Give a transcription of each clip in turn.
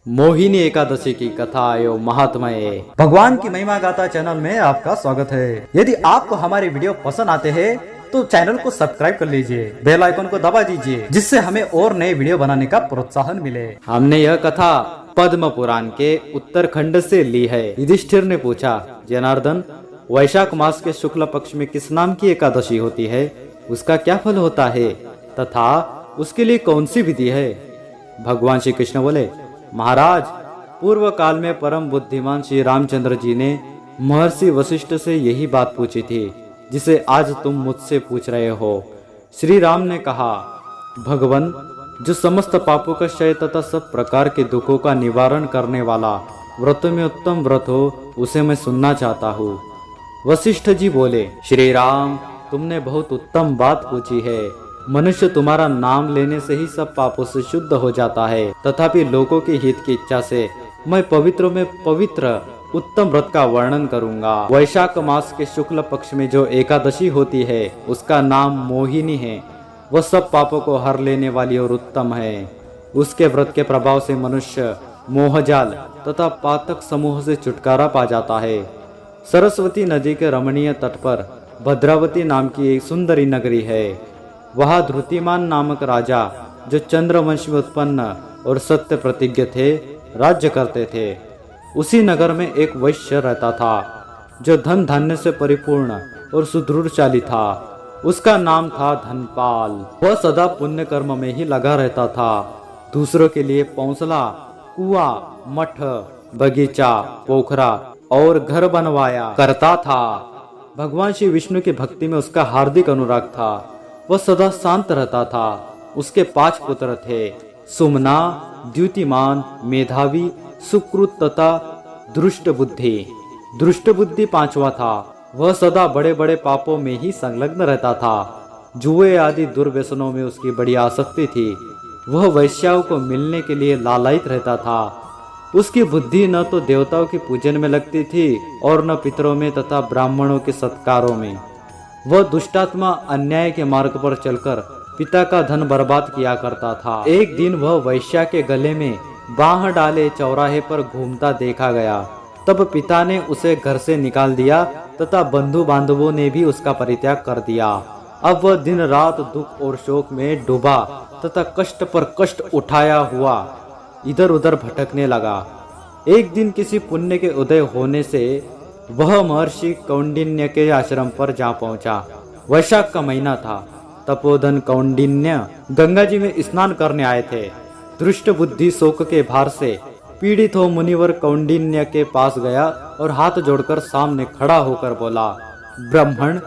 मोहिनी एकादशी की कथा एवं महात्म्य। भगवान की महिमा गाथा चैनल में आपका स्वागत है। यदि आपको हमारे वीडियो पसंद आते हैं तो चैनल को सब्सक्राइब कर लीजिए, बेल आइकन को दबा दीजिए, जिससे हमें और नए वीडियो बनाने का प्रोत्साहन मिले। हमने यह कथा पद्म पुराण के उत्तरखंड से ली है। युधिष्ठिर ने पूछा, जनार्दन, वैशाख मास के शुक्ल पक्ष में किस नाम की एकादशी होती है? उसका क्या फल होता है तथा उसके लिए कौन सी विधि है? भगवान श्री कृष्ण बोले, महाराज, पूर्व काल में परम बुद्धिमान श्री रामचंद्र जी ने महर्षि वशिष्ठ से यही बात पूछी थी जिसे आज तुम मुझसे पूछ रहे हो। श्री राम ने कहा, भगवन, जो समस्त पापों का क्षय तथा सब प्रकार के दुखों का निवारण करने वाला व्रत में उत्तम व्रत हो, उसे मैं सुनना चाहता हूँ। वशिष्ठ जी बोले, श्री राम, तुमने बहुत उत्तम बात पूछी है। मनुष्य तुम्हारा नाम लेने से ही सब पापों से शुद्ध हो जाता है, तथापि लोगों के हित की इच्छा से मैं पवित्र में पवित्र उत्तम व्रत का वर्णन करूंगा। वैशाख मास के शुक्ल पक्ष में जो एकादशी होती है उसका नाम मोहिनी है। वह सब पापों को हर लेने वाली और उत्तम है। उसके व्रत के प्रभाव से मनुष्य मोहजाल तथा पातक समूह से छुटकारा पा जाता है। सरस्वती नदी के रमणीय तट पर भद्रावती नाम की एक सुंदरी नगरी है। वहाँ धृतिमान नामक राजा, जो चंद्रवंश में उत्पन्न और सत्य प्रतिज्ञ थे, राज्य करते थे। उसी नगर में एक वैश्य रहता था जो धन धान्य से परिपूर्ण और सुदृढ़शाली था। उसका नाम था धनपाल। वह सदा पुण्य कर्म में ही लगा रहता था। दूसरों के लिए पौंसला, कुआं, मठ, बगीचा, पोखरा और घर बनवाया करता था। भगवान श्री विष्णु की भक्ति में उसका हार्दिक अनुराग था। वह सदा शांत रहता था। उसके 5 पुत्र थे, सुमना, द्युतिमान, मेधावी, सुकृत तथा दुष्ट बुद्धि। दुष्ट बुद्धि 5वां था। वह सदा बड़े बड़े पापों में ही संलग्न रहता था। जुए आदि दुर्व्यसनों में उसकी बड़ी आसक्ति थी। वह वैश्याओं को मिलने के लिए लालायित रहता था। उसकी बुद्धि न तो देवताओं के पूजन में लगती थी और न पितरों में तथा ब्राह्मणों के सत्कारों में। वह दुष्टात्मा अन्याय के मार्ग पर चलकर पिता का धन बर्बाद किया करता था। एक दिन वह वैश्या के गले में बांह डाले चौराहे पर घूमता देखा गया। तब पिता ने उसे घर से निकाल दिया तथा बंधु बांधवों ने भी उसका परित्याग कर दिया। अब वह दिन रात दुख और शोक में डूबा तथा कष्ट पर कष्ट उठाया हुआ इधर उधर भटकने लगा। एक दिन किसी पुण्य के उदय होने से वह महर्षि कौंडिन्य के आश्रम पर जा पहुंचा। वैशाख का महीना था। तपोधन कौंडिन्य गंगा जी में स्नान करने आए थे। दुष्ट बुद्धि शोक के भार से पीड़ित हो मुनिवर कौंडिन्य के पास गया और हाथ जोड़कर सामने खड़ा होकर बोला, ब्राह्मण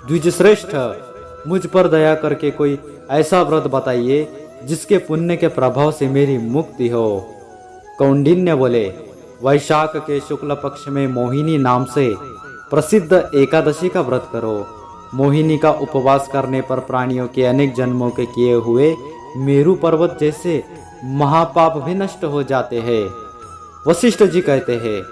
द्विजश्रेष्ठ, मुझ पर दया करके कोई ऐसा व्रत बताइए जिसके पुण्य के प्रभाव से मेरी मुक्ति हो। कौंडिन्य बोले, वैशाख के शुक्ल पक्ष में मोहिनी नाम से प्रसिद्ध एकादशी का व्रत करो। मोहिनी का उपवास करने पर प्राणियों के अनेक जन्मों के किए हुए मेरु पर्वत जैसे महापाप भी नष्ट हो जाते हैं। वशिष्ठ जी कहते हैं,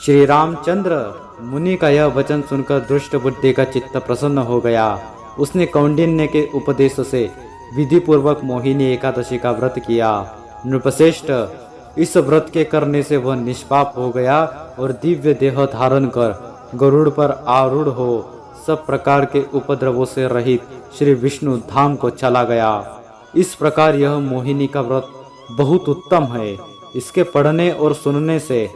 श्री रामचंद्र मुनि का यह वचन सुनकर दुष्ट बुद्धि का चित्त प्रसन्न हो गया। उसने कौंडिन्य के उपदेश से विधि पूर्वक मोहिनी एकादशी का व्रत किया। नृपश्रेष्ठ, इस व्रत के करने से वह निष्पाप हो गया और दिव्य देह धारण कर गरुड़ पर आरूढ़ हो सब प्रकार के उपद्रवों से रहित श्री विष्णु धाम को चला गया। इस प्रकार यह मोहिनी का व्रत बहुत उत्तम है। इसके पढ़ने और सुनने से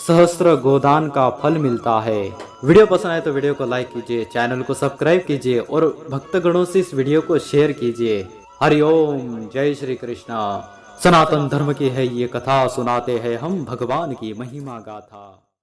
सहस्त्र गोदान का फल मिलता है। वीडियो पसंद आए तो वीडियो को लाइक कीजिए, चैनल को सब्सक्राइब कीजिए और भक्तगणों से इस वीडियो को शेयर कीजिए। हरिओम, जय श्री कृष्णा। सनातन धर्म की है ये कथा, सुनाते हैं हम भगवान की महिमा गाथा।